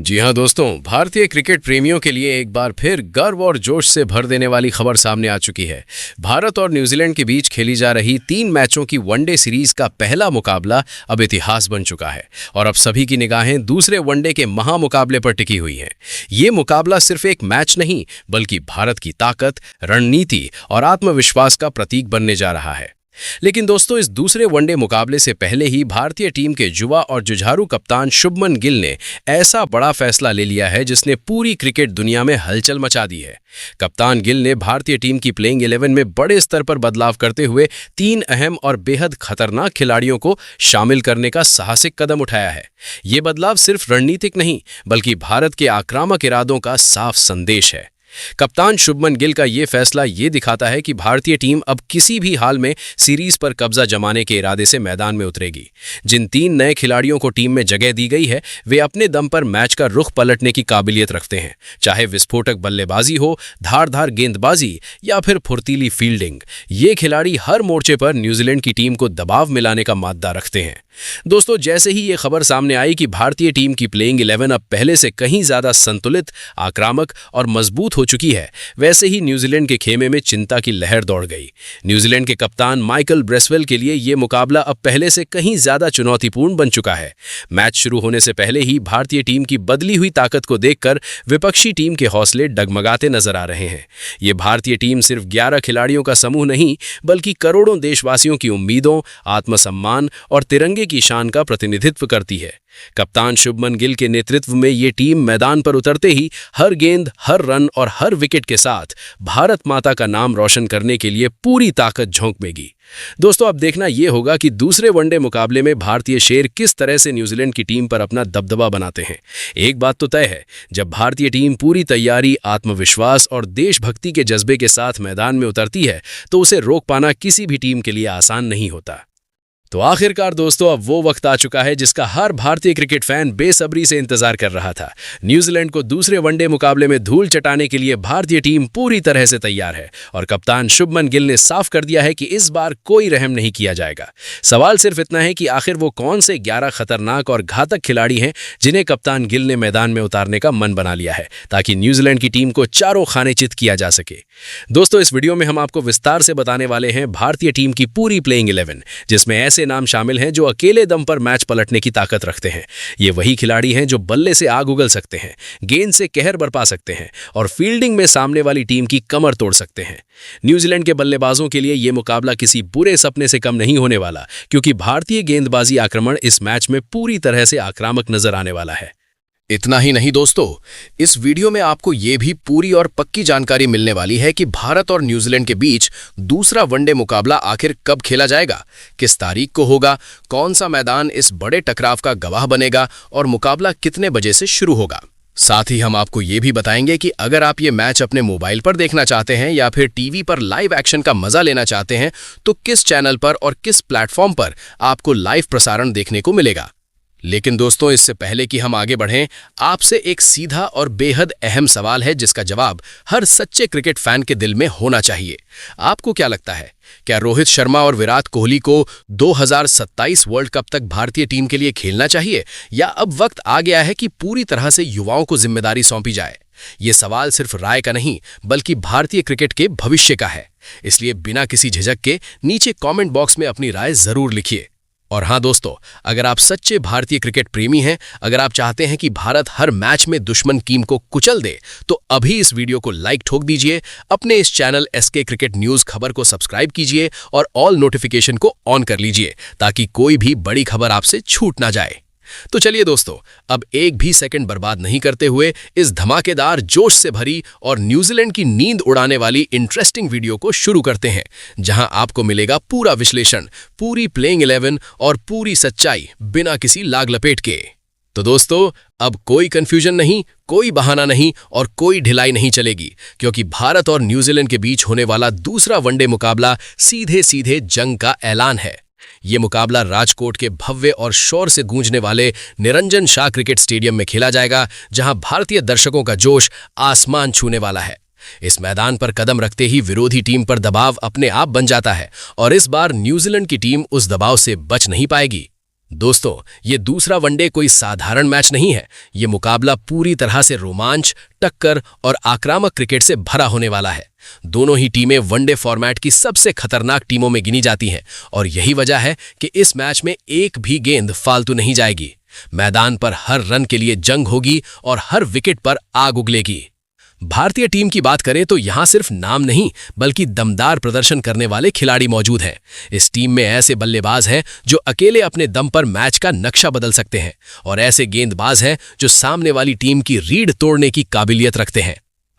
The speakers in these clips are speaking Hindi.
जी हां दोस्तों, भारतीय क्रिकेट प्रेमियों के लिए एक बार फिर गर्व और जोश से भर देने वाली खबर सामने आ चुकी है। भारत और न्यूजीलैंड के बीच खेली जा रही 3 मैचों की वनडे सीरीज का पहला मुकाबला अब इतिहास बन चुका है और अब सभी की निगाहें दूसरे वनडे के महामुकाबले पर टिकी हुई हैं। ये मुकाबला सिर्फ एक मैच नहीं, बल्कि भारत की ताकत, रणनीति और आत्मविश्वास का प्रतीक बनने जा रहा है। लेकिन दोस्तों, इस दूसरे वनडे मुकाबले से पहले ही भारतीय टीम के युवा और जुझारू कप्तान शुभमन गिल ने ऐसा बड़ा फैसला ले लिया है जिसने पूरी क्रिकेट दुनिया में हलचल मचा दी है। कप्तान गिल ने भारतीय टीम की प्लेइंग 11 में बड़े स्तर पर बदलाव करते हुए 3 अहम और बेहद खतरनाक खिलाड़ियों को शामिल करने का साहसिक कदम उठाया है। ये बदलाव सिर्फ रणनीतिक नहीं, बल्कि भारत के आक्रामक इरादों का साफ संदेश है। कप्तान शुभमन गिल का ये फैसला ये दिखाता है कि भारतीय टीम अब किसी भी हाल में सीरीज पर कब्जा जमाने के इरादे से मैदान में उतरेगी। जिन 3 नए खिलाड़ियों को टीम में जगह दी गई है, वे अपने दम पर मैच का रुख पलटने की काबिलियत रखते हैं, चाहे विस्फोटक बल्लेबाजी हो, धारदार गेंदबाजी या फिर फुर्तीली फील्डिंग। ये खिलाड़ी हर मोर्चे पर न्यूजीलैंड की टीम को दबाव मिलाने का माद्दा रखते हैं। दोस्तों, जैसे ही ये खबर सामने आई कि भारतीय टीम की प्लेइंग 11 अब पहले से कहीं ज्यादा संतुलित, आक्रामक और मजबूत हो चुकी है, वैसे ही न्यूजीलैंड के खेमे में चिंता की लहर दौड़ गई। न्यूजीलैंड के कप्तान माइकल ब्रेसवेल के लिए ये मुकाबला अब पहले से कहीं ज्यादा चुनौतीपूर्ण बन चुका है। मैच शुरू होने से पहले ही भारतीय टीम की बदली हुई ताकत को देखकर विपक्षी टीम के हौसले डगमगाते नजर आ रहे हैं। ये भारतीय टीम सिर्फ 11 खिलाड़ियों का समूह नहीं, बल्कि करोड़ों देशवासियों की उम्मीदों, आत्मसम्मान और तिरंगे की शान का प्रतिनिधित्व करती है। कप्तान शुभमन गिल के नेतृत्व में ये टीम मैदान पर उतरते ही हर गेंद, हर रन और हर विकेट के साथ भारत माता का नाम रोशन करने के लिए पूरी ताकत झोंकेगी। दोस्तों, अब देखना यह होगा कि दूसरे वनडे मुकाबले में भारतीय शेर किस तरह से न्यूजीलैंड की टीम पर अपना दबदबा बनाते हैं। एक बात तो तय है, जब भारतीय टीम पूरी तैयारी, आत्मविश्वास और देशभक्ति के जज्बे के साथ मैदान में उतरती है, तो उसे रोक पाना किसी भी टीम के लिए आसान नहीं होता। तो आखिरकार दोस्तों, अब वो वक्त आ चुका है जिसका हर भारतीय क्रिकेट फैन बेसब्री से इंतजार कर रहा था। न्यूजीलैंड को दूसरे वनडे मुकाबले में धूल चटाने के लिए भारतीय टीम पूरी तरह से तैयार है और कप्तान शुभमन गिल ने साफ कर दिया है कि इस बार कोई रहम नहीं किया जाएगा। सवाल सिर्फ इतना है कि आखिर वो कौन से 11 खतरनाक और घातक खिलाड़ी हैं जिन्हें कप्तान गिल ने मैदान में उतारने का मन बना लिया है, ताकि न्यूजीलैंड की टीम को चारों खाने चित किया जा सके। दोस्तों, इस वीडियो में हम आपको विस्तार से बताने वाले हैं भारतीय टीम की पूरी प्लेइंग 11, जिसमें ऐसे नाम शामिल हैं जो अकेले दम पर मैच पलटने की ताकत रखते हैं। ये वही खिलाड़ी हैं जो बल्ले से आग उगल सकते हैं, गेंद से कहर बरपा सकते हैं और फील्डिंग में सामने वाली टीम की कमर तोड़ सकते हैं। न्यूजीलैंड के बल्लेबाजों के लिए यह मुकाबला किसी बुरे सपने से कम नहीं होने वाला, क्योंकि भारतीय गेंदबाजी आक्रमण इस मैच में पूरी तरह से आक्रामक नजर आने वाला है। इतना ही नहीं दोस्तों, इस वीडियो में आपको ये भी पूरी और पक्की जानकारी मिलने वाली है कि भारत और न्यूजीलैंड के बीच दूसरा वनडे मुकाबला आखिर कब खेला जाएगा, किस तारीख को होगा, कौन सा मैदान इस बड़े टकराव का गवाह बनेगा और मुकाबला कितने बजे से शुरू होगा। साथ ही हम आपको ये भी बताएंगे कि अगर आप ये मैच अपने मोबाइल पर देखना चाहते हैं या फिर टीवी पर लाइव एक्शन का मजा लेना चाहते हैं, तो किस चैनल पर और किस प्लेटफॉर्म पर आपको लाइव प्रसारण देखने को मिलेगा। लेकिन दोस्तों, इससे पहले कि हम आगे बढ़ें, आपसे एक सीधा और बेहद अहम सवाल है जिसका जवाब हर सच्चे क्रिकेट फैन के दिल में होना चाहिए। आपको क्या लगता है, क्या रोहित शर्मा और विराट कोहली को 2027 वर्ल्ड कप तक भारतीय टीम के लिए खेलना चाहिए, या अब वक्त आ गया है कि पूरी तरह से युवाओं को जिम्मेदारी सौंपी जाए? ये सवाल सिर्फ राय का नहीं, बल्कि भारतीय क्रिकेट के भविष्य का है। इसलिए बिना किसी झिझक के नीचे कमेंट बॉक्स में अपनी राय जरूर लिखिए। और हाँ दोस्तों, अगर आप सच्चे भारतीय क्रिकेट प्रेमी हैं, अगर आप चाहते हैं कि भारत हर मैच में दुश्मन टीम को कुचल दे, तो अभी इस वीडियो को लाइक ठोक दीजिए, अपने इस चैनल एसके क्रिकेट न्यूज़ खबर को सब्सक्राइब कीजिए और ऑल नोटिफिकेशन को ऑन कर लीजिए, ताकि कोई भी बड़ी खबर आपसे छूट ना जाए। तो चलिए दोस्तों, अब एक भी सेकंड बर्बाद नहीं करते हुए इस धमाकेदार, जोश से भरी और न्यूजीलैंड की नींद उड़ाने वाली इंटरेस्टिंग वीडियो को शुरू करते हैं, जहां आपको मिलेगा पूरा विश्लेषण, पूरी प्लेइंग 11 और पूरी सच्चाई बिना किसी लाग लपेट के। तो दोस्तों, अब कोई कंफ्यूजन नहीं, कोई बहाना नहीं और कोई ढिलाई नहीं चलेगी, क्योंकि भारत और न्यूजीलैंड के बीच होने वाला दूसरा वनडे मुकाबला सीधे सीधे जंग का ऐलान है। ये मुकाबला राजकोट के भव्य और शोर से गूंजने वाले निरंजन शाह क्रिकेट स्टेडियम में खेला जाएगा, जहां भारतीय दर्शकों का जोश आसमान छूने वाला है। इस मैदान पर कदम रखते ही विरोधी टीम पर दबाव अपने आप बन जाता है और इस बार न्यूजीलैंड की टीम उस दबाव से बच नहीं पाएगी। दोस्तों, ये दूसरा वनडे कोई साधारण मैच नहीं है। ये मुकाबला पूरी तरह से रोमांच, टक्कर और आक्रामक क्रिकेट से भरा होने वाला है। दोनों ही टीमें वनडे फॉर्मेट की सबसे खतरनाक टीमों में गिनी जाती हैं और यही वजह है कि इस मैच में एक भी गेंद फालतू नहीं जाएगी। मैदान पर हर रन के लिए जंग होगी और हर विकेट पर आग उगलेगी। भारतीय टीम की बात करें तो यहां सिर्फ नाम नहीं बल्कि दमदार प्रदर्शन करने वाले खिलाड़ी मौजूद हैं। इस टीम में ऐसे बल्लेबाज हैं जो अकेले अपने दम पर मैच का नक्शा बदल सकते हैं और ऐसे गेंदबाज हैं जो सामने वाली टीम की रीढ़ तोड़ने की काबिलियत रखते हैं।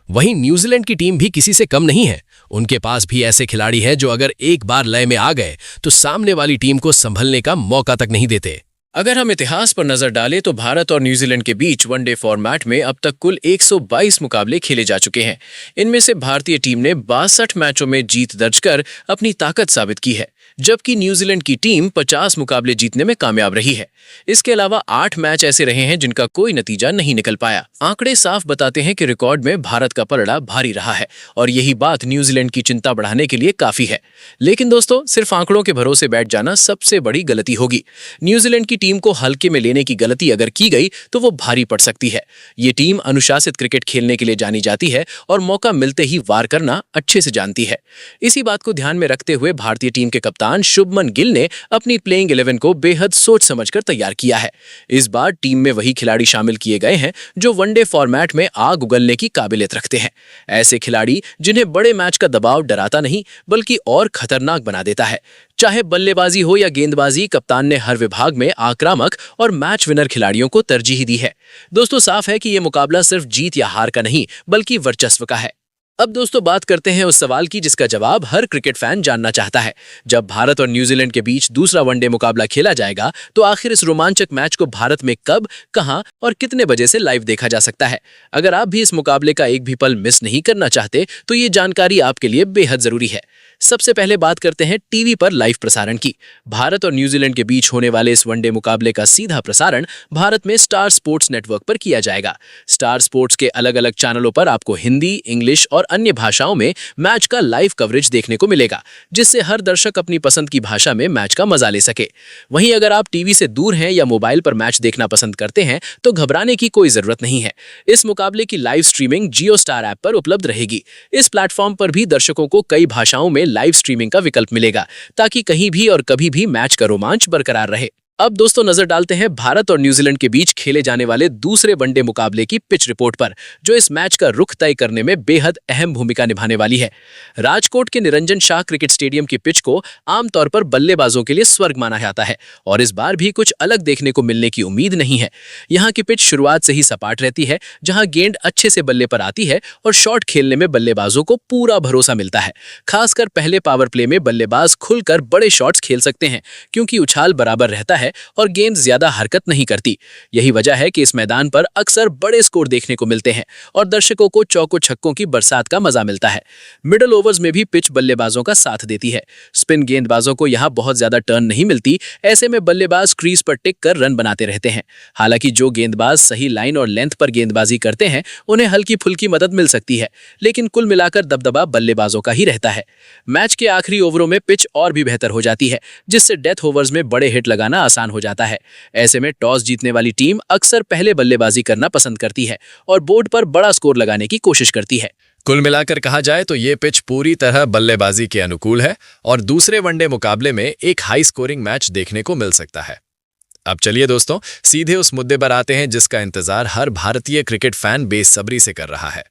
वहीं न्यूजीलैंड की टीम भी किसी से कम नहीं है। उनके पास भी ऐसे खिलाड़ी हैं जो अगर एक बार लय में आ गए तो सामने वाली टीम को संभलने का मौका तक नहीं देते। अगर हम इतिहास पर नजर डालें तो भारत और न्यूजीलैंड के बीच वनडे फॉर्मेट में अब तक कुल 122 मुकाबले खेले जा चुके हैं। इनमें से भारतीय टीम ने 62 मैचों में जीत दर्ज कर अपनी ताकत साबित की है, जबकि न्यूजीलैंड की टीम 50 मुकाबले जीतने में कामयाब रही है। इसके अलावा 8 मैच ऐसे रहे हैं जिनका कोई नतीजा नहीं निकल पाया। आंकड़े साफ बताते हैं कि रिकॉर्ड में भारत का पलड़ा भारी रहा है और यही बात न्यूजीलैंड की चिंता बढ़ाने के लिए काफी है। लेकिन दोस्तों, सिर्फ आंकड़ों के भरोसे बैठ जाना सबसे बड़ी गलती होगी। न्यूजीलैंड की टीम को हल्के में लेने की गलती अगर की गई तो वो भारी पड़ सकती है। ये टीम अनुशासित क्रिकेट खेलने के लिए जानी जाती है और मौका मिलते ही वार करना अच्छे से जानती है। इसी बात को ध्यान में रखते हुए भारतीय टीम के कप्तान शुभमन गिल ने अपनी प्लेइंग 11 को बेहद सोच समझकर तैयार किया है। इस बार टीम में वही खिलाड़ी शामिल किए गए हैं जो वनडे फॉर्मेट में आग उगलने की काबिलियत रखते हैं। ऐसे खिलाड़ी जिन्हें बड़े मैच का दबाव डराता नहीं बल्कि और खतरनाक बना देता है। चाहे बल्लेबाजी हो या गेंदबाजी, कप्तान ने हर विभाग में आक्रामक और मैच विनर खिलाड़ियों को तरजीह दी है। दोस्तों, साफ है कि यह मुकाबला सिर्फ जीत या हार का नहीं बल्कि वर्चस्व का है। अब दोस्तों, बात करते हैं उस सवाल की जिसका जवाब हर क्रिकेट फैन जानना चाहता है। जब भारत और न्यूजीलैंड के बीच दूसरा वनडे मुकाबला खेला जाएगा तो आखिर इस रोमांचक मैच को भारत में कब, कहां और कितने बजे से लाइव देखा जा सकता है? अगर आप भी इस मुकाबले का एक भी पल मिस नहीं करना चाहते तो ये जानकारी आपके लिए बेहद जरूरी है। सबसे पहले बात करते हैं टीवी पर लाइव प्रसारण की। भारत और न्यूजीलैंड के बीच होने वाले इस वनडे मुकाबले का सीधा प्रसारण भारत में स्टार स्पोर्ट्स नेटवर्क पर किया जाएगा। स्टार स्पोर्ट्स के अलग अलग चैनलों पर आपको हिंदी, इंग्लिश और अन्य भाषाओं में मैच का लाइव कवरेज देखने को मिलेगा, जिससे हर दर्शक अपनी पसंद की भाषा में मैच का मजा ले सके। वहीं अगर आप टीवी से दूर हैं या मोबाइल पर मैच देखना पसंद करते हैं तो घबराने की कोई जरूरत नहीं है। इस मुकाबले की लाइव स्ट्रीमिंग जियो स्टार ऐप पर उपलब्ध रहेगी। इस प्लेटफॉर्म पर भी दर्शकों को कई भाषाओं में लाइव स्ट्रीमिंग का विकल्प मिलेगा ताकि कहीं भी और कभी भी मैच का रोमांच बरकरार रहे। अब दोस्तों, नजर डालते हैं भारत और न्यूजीलैंड के बीच खेले जाने वाले दूसरे वनडे मुकाबले की पिच रिपोर्ट पर, जो इस मैच का रुख तय करने में बेहद अहम भूमिका निभाने वाली है। राजकोट के निरंजन शाह क्रिकेट स्टेडियम की पिच को आमतौर पर बल्लेबाजों के लिए स्वर्ग माना जाता है और इस बार भी कुछ अलग देखने को मिलने की उम्मीद नहीं है। यहाँ की पिच शुरुआत से ही सपाट रहती है, जहाँ गेंद अच्छे से बल्ले पर आती है और शॉट खेलने में बल्लेबाजों को पूरा भरोसा मिलता है। खासकर पहले पावर प्ले में बल्लेबाज खुलकर बड़े शॉट्स खेल सकते हैं क्योंकि उछाल बराबर रहता है और गेंद ज्यादा हरकत नहीं करती। यही वजह है कि इस मैदान पर अक्सर बड़े स्कोर देखने को मिलते हैं और दर्शकों को चौकों छक्कों की बरसात का मजा मिलता है। मिडल ओवर्स में भी पिच बल्लेबाजों का साथ देती है। स्पिन गेंदबाजों को यहां बहुत ज्यादा टर्न नहीं मिलती, ऐसे में बल्लेबाज क्रीज पर टिक कर रन बनाते रहते हैं। हालांकि जो गेंदबाज सही लाइन और लेंथ पर गेंदबाजी करते हैं उन्हें हल्की फुल्की मदद मिल सकती है, लेकिन कुल मिलाकर दबदबा बल्लेबाजों का ही रहता है। मैच के आखिरी ओवरों में पिच और भी बेहतर हो जाती है, जिससे डेथ ओवर्स में बड़े हिट लगाना आसान हो जाता है। ऐसे में टॉस जीतने वाली टीम अक्सर पहले बल्लेबाजी करना पसंद करती है और बोर्ड पर बड़ा स्कोर लगाने की कोशिश करती है। कुल मिलाकर कहा जाए तो ये पिच पूरी तरह बल्लेबाजी के अनुकूल है और दूसरे वनडे मुकाबले में एक हाई स्कोरिंग मैच देखने को मिल सकता है। अब चलिए दोस्तों, सीधे उस मुद्दे पर आते हैं जिसका इंतजार हर भारतीय क्रिकेट फैन बेसब्री से कर रहा है।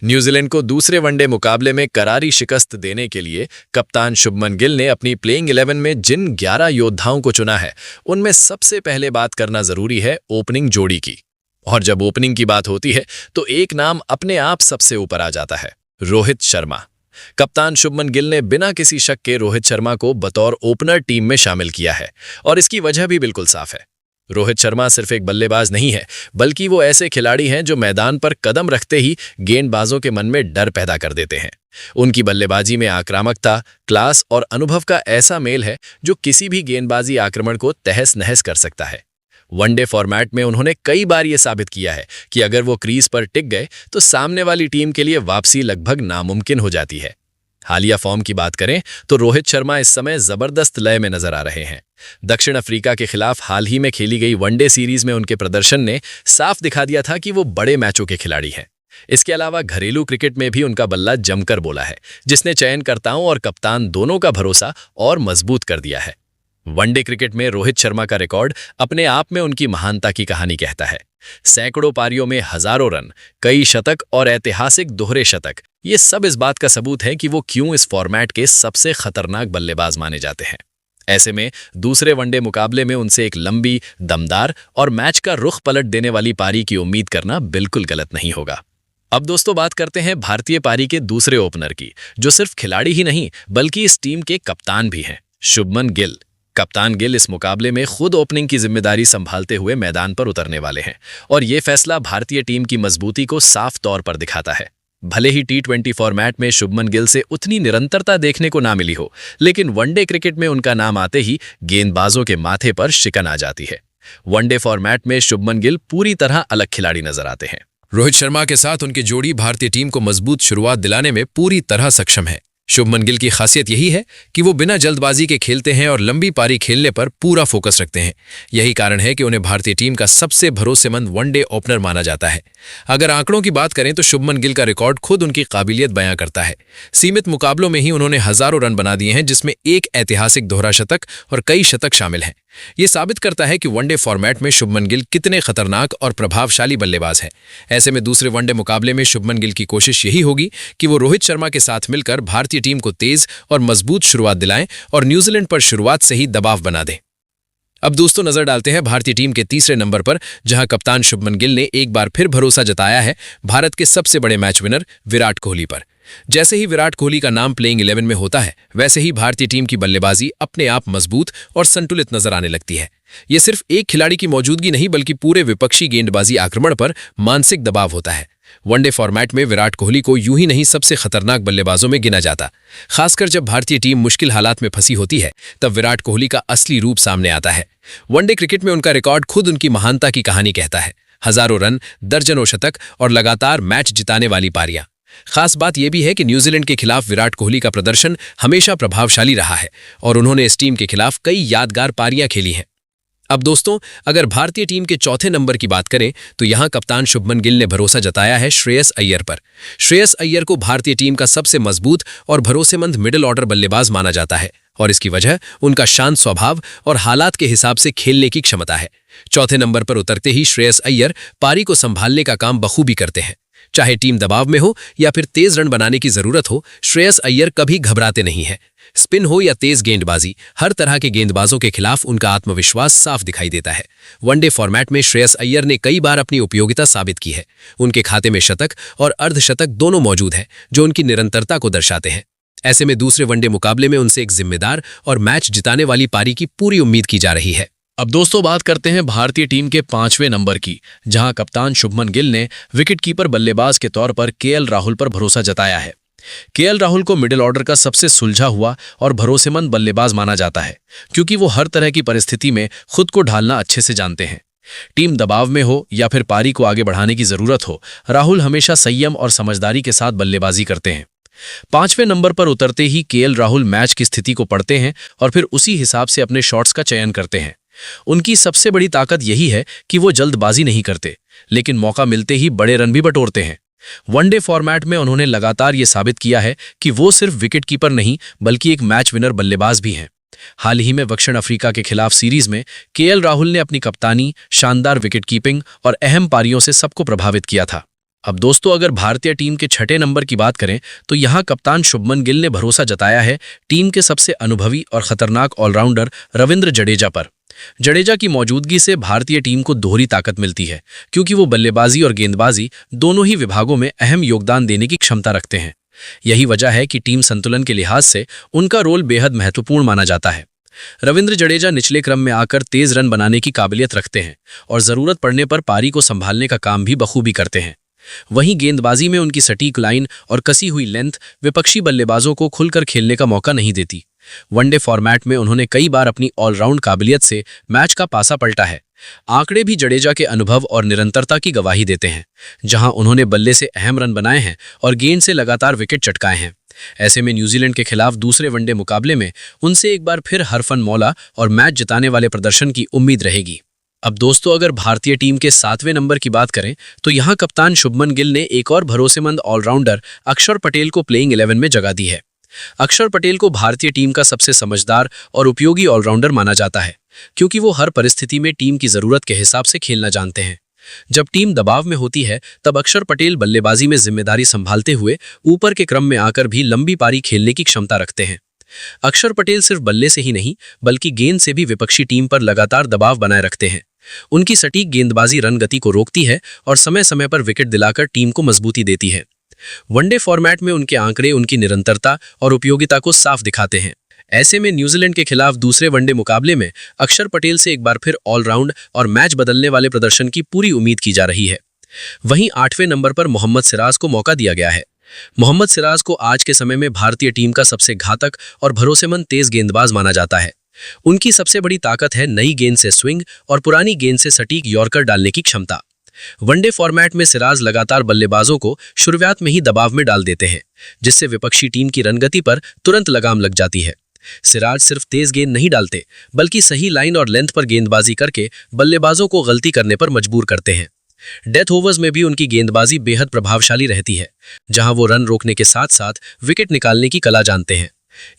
न्यूजीलैंड को दूसरे वनडे मुकाबले में करारी शिकस्त देने के लिए कप्तान शुभमन गिल ने अपनी प्लेइंग 11 में जिन 11 योद्धाओं को चुना है उनमें सबसे पहले बात करना जरूरी है ओपनिंग जोड़ी की। और जब ओपनिंग की बात होती है तो एक नाम अपने आप सबसे ऊपर आ जाता है, रोहित शर्मा। कप्तान शुभमन गिल ने बिना किसी शक के रोहित शर्मा को बतौर ओपनर टीम में शामिल किया है और इसकी वजह भी बिल्कुल साफ है। रोहित शर्मा सिर्फ एक बल्लेबाज नहीं है बल्कि वो ऐसे खिलाड़ी हैं जो मैदान पर कदम रखते ही गेंदबाजों के मन में डर पैदा कर देते हैं। उनकी बल्लेबाजी में आक्रामकता, क्लास और अनुभव का ऐसा मेल है जो किसी भी गेंदबाजी आक्रमण को तहस नहस कर सकता है। वनडे फॉर्मेट में उन्होंने कई बार ये साबित किया है कि अगर वो क्रीज पर टिक गए तो सामने वाली टीम के लिए वापसी लगभग नामुमकिन हो जाती है। हालिया फॉर्म की बात करें तो रोहित शर्मा इस समय जबरदस्त लय में नजर आ रहे हैं। दक्षिण अफ्रीका के खिलाफ हाल ही में खेली गई वनडे सीरीज में उनके प्रदर्शन ने साफ दिखा दिया था कि वो बड़े मैचों के खिलाड़ी हैं। इसके अलावा घरेलू क्रिकेट में भी उनका बल्ला जमकर बोला है, जिसने चयनकर्ताओं और कप्तान दोनों का भरोसा और मजबूत कर दिया है। वनडे क्रिकेट में रोहित शर्मा का रिकॉर्ड अपने आप में उनकी महानता की कहानी कहता है। सैकड़ों पारियों में हजारों रन, कई शतक और ऐतिहासिक दोहरे शतक, ये सब इस बात का सबूत है कि वो क्यों इस फॉर्मेट के सबसे खतरनाक बल्लेबाज माने जाते हैं। ऐसे में दूसरे वनडे मुकाबले में उनसे एक लंबी, दमदार और मैच का रुख पलट देने वाली पारी की उम्मीद करना बिल्कुल गलत नहीं होगा। अब दोस्तों बात करते हैं भारतीय पारी के दूसरे ओपनर की, जो सिर्फ खिलाड़ी ही नहीं बल्कि इस टीम के कप्तान भी हैं, शुभमन गिल। कप्तान गिल इस मुकाबले में खुद ओपनिंग की जिम्मेदारी संभालते हुए मैदान पर उतरने वाले हैं और ये फैसला भारतीय टीम की मजबूती को साफ तौर पर दिखाता है। भले ही T20 फॉर्मेट में शुभमन गिल से उतनी निरंतरता देखने को ना मिली हो, लेकिन वनडे क्रिकेट में उनका नाम आते ही गेंदबाजों के माथे पर शिकन आ जाती है। वनडे फॉर्मेट में शुभमन गिल पूरी तरह अलग खिलाड़ी नजर आते हैं। रोहित शर्मा के साथ उनकी जोड़ी भारतीय टीम को मजबूत शुरुआत दिलाने में पूरी तरह सक्षम है। शुभमन गिल की खासियत यही है कि वो बिना जल्दबाजी के खेलते हैं और लंबी पारी खेलने पर पूरा फोकस रखते हैं। यही कारण है कि उन्हें भारतीय टीम का सबसे भरोसेमंद वनडे ओपनर माना जाता है। अगर आंकड़ों की बात करें तो शुभमन गिल का रिकॉर्ड खुद उनकी काबिलियत बयां करता है। सीमित मुकाबलों में ही उन्होंने हजारों रन बना दिए हैं, जिसमें एक ऐतिहासिक दोहरा शतक और कई शतक शामिल हैं। ये साबित करता है कि वनडे फॉर्मेट में शुभमन गिल कितने खतरनाक और प्रभावशाली बल्लेबाज हैं। ऐसे में दूसरे वनडे मुकाबले में शुभमन गिल की कोशिश यही होगी कि वो रोहित शर्मा के साथ मिलकर भारतीय टीम को तेज और मजबूत शुरुआत दिलाएं और न्यूजीलैंड पर शुरुआत से ही दबाव बना दें। अब दोस्तों नजर डालते हैं भारतीय टीम के तीसरे नंबर पर, जहां कप्तान शुभमन गिल ने एक बार फिर भरोसा जताया है भारत के सबसे बड़े मैच विनर विराट कोहली पर। जैसे ही विराट कोहली का नाम प्लेइंग 11 में होता है, वैसे ही भारतीय टीम की बल्लेबाजी अपने आप मजबूत और संतुलित नजर आने लगती है। ये सिर्फ एक खिलाड़ी की मौजूदगी नहीं बल्कि पूरे विपक्षी गेंदबाजी आक्रमण पर मानसिक दबाव होता है। वनडे फॉर्मेट में विराट कोहली को यूं ही नहीं सबसे खतरनाक बल्लेबाजों में गिना जाता। खासकर जब भारतीय टीम मुश्किल हालात में फंसी होती है, तब विराट कोहली का असली रूप सामने आता है। वनडे क्रिकेट में उनका रिकॉर्ड खुद उनकी महानता की कहानी कहता है। हजारों रन, दर्जनों शतक और लगातार मैच जिताने वाली पारियां। खास बात यह भी है कि न्यूजीलैंड के खिलाफ विराट कोहली का प्रदर्शन हमेशा प्रभावशाली रहा है और उन्होंने इस टीम के खिलाफ कई यादगार पारियां खेली हैं। अब दोस्तों, अगर भारतीय टीम के चौथे नंबर की बात करें तो यहां कप्तान शुभमन गिल ने भरोसा जताया है श्रेयस अय्यर पर। श्रेयस अय्यर को भारतीय टीम का सबसे मजबूत और भरोसेमंद मिडिल ऑर्डर बल्लेबाज माना जाता है और इसकी वजह उनका शांत स्वभाव और हालात के हिसाब से खेलने की क्षमता है। चौथे नंबर पर उतरते ही श्रेयस अय्यर पारी को संभालने का काम बखूबी करते हैं। चाहे टीम दबाव में हो या फिर तेज रन बनाने की जरूरत हो, श्रेयस अय्यर कभी घबराते नहीं है। स्पिन हो या तेज गेंदबाजी, हर तरह के गेंदबाजों के खिलाफ उनका आत्मविश्वास साफ दिखाई देता है। वनडे फॉर्मेट में श्रेयस अय्यर ने कई बार अपनी उपयोगिता साबित की है। उनके खाते में शतक और अर्धशतक दोनों मौजूद हैं, जो उनकी निरंतरता को दर्शाते हैं। ऐसे में दूसरे वनडे मुकाबले में उनसे एक जिम्मेदार और मैच जिताने वाली पारी की पूरी उम्मीद की जा रही है। अब दोस्तों बात करते हैं भारतीय टीम के 5वें नंबर की, जहां कप्तान शुभमन गिल ने विकेटकीपर बल्लेबाज के तौर पर KL राहुल पर भरोसा जताया है। KL राहुल को मिडिल ऑर्डर का सबसे सुलझा हुआ और भरोसेमंद बल्लेबाज माना जाता है, क्योंकि वो हर तरह की परिस्थिति में खुद को ढालना अच्छे से जानते हैं। टीम दबाव में हो या फिर पारी को आगे बढ़ाने की जरूरत हो, राहुल हमेशा संयम और समझदारी के साथ बल्लेबाजी करते हैं। 5वें नंबर पर उतरते ही KL राहुल मैच की स्थिति को पढ़ते हैं और फिर उसी हिसाब से अपने शॉट्स का चयन करते हैं। उनकी सबसे बड़ी ताकत यही है कि वो जल्दबाजी नहीं करते, लेकिन मौका मिलते ही बड़े रन भी बटोरते हैं। वनडे फॉर्मेट में उन्होंने लगातार ये साबित किया है कि वो सिर्फ विकेटकीपर नहीं बल्कि एक मैच विनर बल्लेबाज भी हैं। हाल ही में दक्षिण अफ्रीका के खिलाफ सीरीज में KL राहुल ने अपनी कप्तानी, शानदार विकेटकीपिंग और अहम पारियों से सबको प्रभावित किया था। अब दोस्तों, अगर भारतीय टीम के 6ठे नंबर की बात करें तो यहां कप्तान शुभमन गिल ने भरोसा जताया है टीम के सबसे अनुभवी और खतरनाक ऑलराउंडर रविंद्र जडेजा पर। जडेजा की मौजूदगी से भारतीय टीम को दोहरी ताकत मिलती है, क्योंकि वो बल्लेबाजी और गेंदबाजी दोनों ही विभागों में अहम योगदान देने की क्षमता रखते हैं। यही वजह है कि टीम संतुलन के लिहाज से उनका रोल बेहद महत्वपूर्ण माना जाता है। रविंद्र जडेजा निचले क्रम में आकर तेज रन बनाने की काबिलियत रखते हैं और जरूरत पड़ने पर पारी को संभालने का काम भी बखूबी करते हैं। वहीं गेंदबाजी में उनकी सटीक लाइन और कसी हुई लेंथ विपक्षी बल्लेबाजों को खुलकर खेलने का मौका नहीं देती। वनडे फॉर्मेट में उन्होंने कई बार अपनी ऑलराउंड काबिलियत से मैच का पासा पलटा है। आंकड़े भी जडेजा के अनुभव और निरंतरता की गवाही देते हैं, जहां उन्होंने बल्ले से अहम रन बनाए हैं और गेंद से लगातार विकेट चटकाए हैं। ऐसे में न्यूजीलैंड के खिलाफ दूसरे वनडे मुकाबले में उनसे एक बार फिर हरफन मौला और मैच जिताने वाले प्रदर्शन की उम्मीद रहेगी। अब दोस्तों, अगर भारतीय टीम के 7वें नंबर की बात करें तो यहां कप्तान शुभमन गिल ने एक और भरोसेमंद ऑलराउंडर अक्षर पटेल को प्लेइंग 11 में जगह दी है। अक्षर पटेल को भारतीय टीम का सबसे समझदार और उपयोगी ऑलराउंडर माना जाता है, क्योंकि वो हर परिस्थिति में टीम की जरूरत के हिसाब से खेलना जानते हैं। जब टीम दबाव में होती है तब अक्षर पटेल बल्लेबाजी में जिम्मेदारी संभालते हुए ऊपर के क्रम में आकर भी लंबी पारी खेलने की क्षमता रखते हैं। अक्षर पटेल सिर्फ बल्ले से ही नहीं बल्कि गेंद से भी विपक्षी टीम पर लगातार दबाव बनाए रखते हैं। उनकी सटीक गेंदबाजी रन गति को रोकती है और समय समय पर विकेट दिलाकर टीम को मजबूती देती है। वनडे फॉर्मेट में उनके आंकड़े उनकी निरंतरता और उपयोगिता को साफ दिखाते हैं। ऐसे में न्यूजीलैंड के खिलाफ दूसरे वनडे मुकाबले में अक्षर पटेल से एक बार फिर ऑलराउंड और मैच बदलने वाले प्रदर्शन की पूरी उम्मीद की जा रही है। वहीं 8वें नंबर पर मोहम्मद सिराज को मौका दिया गया है। मोहम्मद सिराज को आज के समय में भारतीय टीम का सबसे घातक और भरोसेमंद तेज गेंदबाज माना जाता है। उनकी सबसे बड़ी ताकत है नई गेंद से स्विंग और पुरानी गेंद से सटीक यॉर्कर डालने की क्षमता। वनडे फॉर्मेट में सिराज लगातार बल्लेबाजों को शुरुआत में ही दबाव में डाल देते हैं, जिससे विपक्षी टीम की रनगति पर तुरंत लगाम लग जाती है। सिराज सिर्फ तेज गेंद नहीं डालते बल्कि सही लाइन और लेंथ पर गेंदबाजी करके बल्लेबाजों को गलती करने पर मजबूर करते हैं। डेथ ओवर्स में भी उनकी गेंदबाजी बेहद प्रभावशाली रहती है, जहां वो रन रोकने के साथ साथ विकेट निकालने की कला जानते हैं।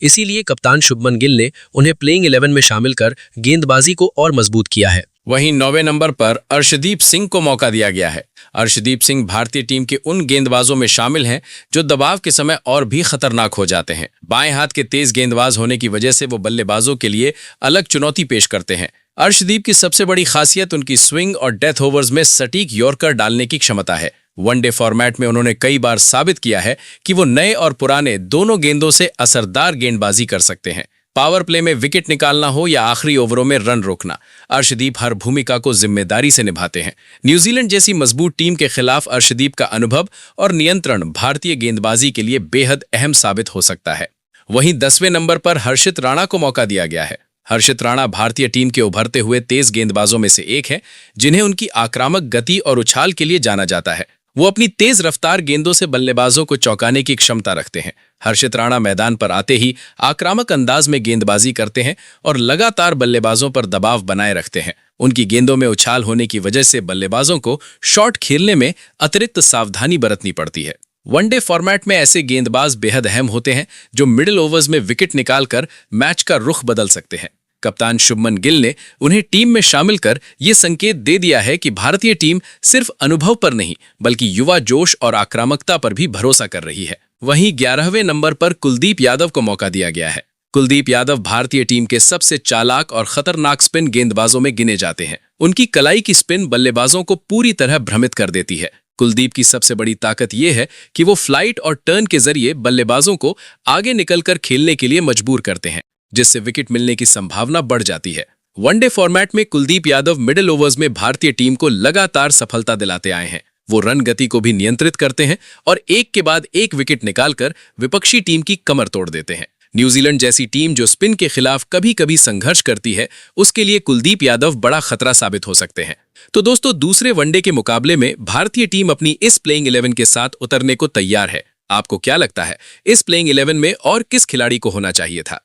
इसीलिए कप्तान शुभमन गिल ने उन्हें प्लेइंग 11 में शामिल कर गेंदबाजी को और मजबूत किया है। वहीं 9वें नंबर पर अर्शदीप सिंह को मौका दिया गया है। अर्शदीप सिंह भारतीय टीम के उन गेंदबाजों में शामिल हैं जो दबाव के समय और भी खतरनाक हो जाते हैं। बाएं हाथ के तेज गेंदबाज होने की वजह से वो बल्लेबाजों के लिए अलग चुनौती पेश करते हैं। अर्शदीप की सबसे बड़ी खासियत उनकी स्विंग और डेथ ओवर्स में सटीक यॉर्कर डालने की क्षमता है। वनडे फॉर्मेट में उन्होंने कई बार साबित किया है कि वो नए और पुराने दोनों गेंदों से असरदार गेंदबाजी कर सकते हैं। पावर प्ले में विकेट निकालना हो या आखिरी ओवरों में रन रोकना, अर्शदीप हर भूमिका को जिम्मेदारी से निभाते हैं। न्यूजीलैंड जैसी मजबूत टीम के खिलाफ अर्शदीप का अनुभव और नियंत्रण भारतीय गेंदबाजी के लिए बेहद अहम साबित हो सकता है। वहीं 10वें नंबर पर हर्षित राणा को मौका दिया गया है। हर्षित राणा भारतीय टीम के उभरते हुए तेज गेंदबाजों में से एक है, जिन्हें उनकी आक्रामक गति और उछाल के लिए जाना जाता है। वो अपनी तेज रफ्तार गेंदों से बल्लेबाजों को चौंकाने की क्षमता रखते हैं। हर्षित राणा मैदान पर आते ही आक्रामक अंदाज में गेंदबाजी करते हैं और लगातार बल्लेबाजों पर दबाव बनाए रखते हैं। उनकी गेंदों में उछाल होने की वजह से बल्लेबाजों को शॉट खेलने में अतिरिक्त सावधानी बरतनी पड़ती है। वनडे फॉर्मेट में ऐसे गेंदबाज बेहद अहम होते हैं जो मिडिल ओवर्स में विकेट निकालकर मैच का रुख बदल सकते हैं। कप्तान शुभमन गिल ने उन्हें टीम में शामिल कर ये संकेत दे दिया है कि भारतीय टीम सिर्फ अनुभव पर नहीं बल्कि युवा जोश और आक्रामकता पर भी भरोसा कर रही है। वहीं 11वें नंबर पर कुलदीप यादव को मौका दिया गया है। कुलदीप यादव भारतीय टीम के सबसे चालाक और खतरनाक स्पिन गेंदबाजों में गिने जाते हैं। उनकी कलाई की स्पिन बल्लेबाजों को पूरी तरह भ्रमित कर देती है। कुलदीप की सबसे बड़ी ताकत यह है कि वो फ्लाइट और टर्न के जरिए बल्लेबाजों को आगे निकलकर खेलने के लिए मजबूर करते हैं, जिससे विकेट मिलने की संभावना बढ़ जाती है। वनडे फॉर्मेट में कुलदीप यादव मिडिल ओवर्स में भारतीय टीम को लगातार सफलता दिलाते आए हैं। वो रन गति को भी नियंत्रित करते हैं और एक के बाद एक विकेट निकालकर विपक्षी टीम की कमर तोड़ देते हैं। न्यूजीलैंड जैसी टीम जो स्पिन के खिलाफ कभी कभी संघर्ष करती है, उसके लिए कुलदीप यादव बड़ा खतरा साबित हो सकते हैं। तो दोस्तों, दूसरे वनडे के मुकाबले में भारतीय टीम अपनी इस प्लेइंग 11 के साथ उतरने को तैयार है। आपको क्या लगता है, इस प्लेइंग 11 में और किस खिलाड़ी को होना चाहिए था?